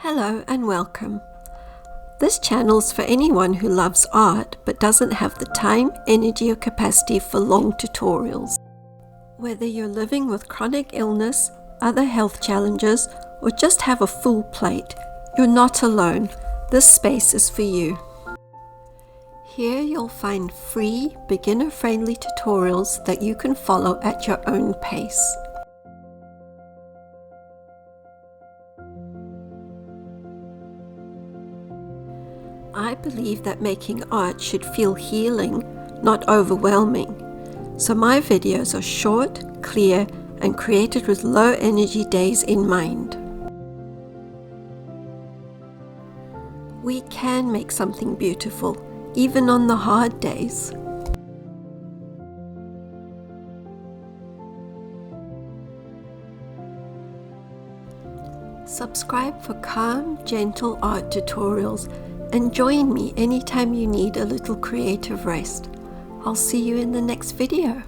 Hello and welcome. This channel's for anyone who loves art but doesn't have the time, energy or capacity for long tutorials. Whether you're living with chronic illness, other health challenges, or just have a full plate, you're not alone. This space is for you. Here you'll find free, beginner-friendly tutorials that you can follow at your own pace. I believe that making art should feel healing, not overwhelming. So my videos are short, clear, and created with low energy days in mind. We can make something beautiful, even on the hard days. Subscribe for calm, gentle art tutorials and join me anytime you need a little creative rest. I'll see you in the next video.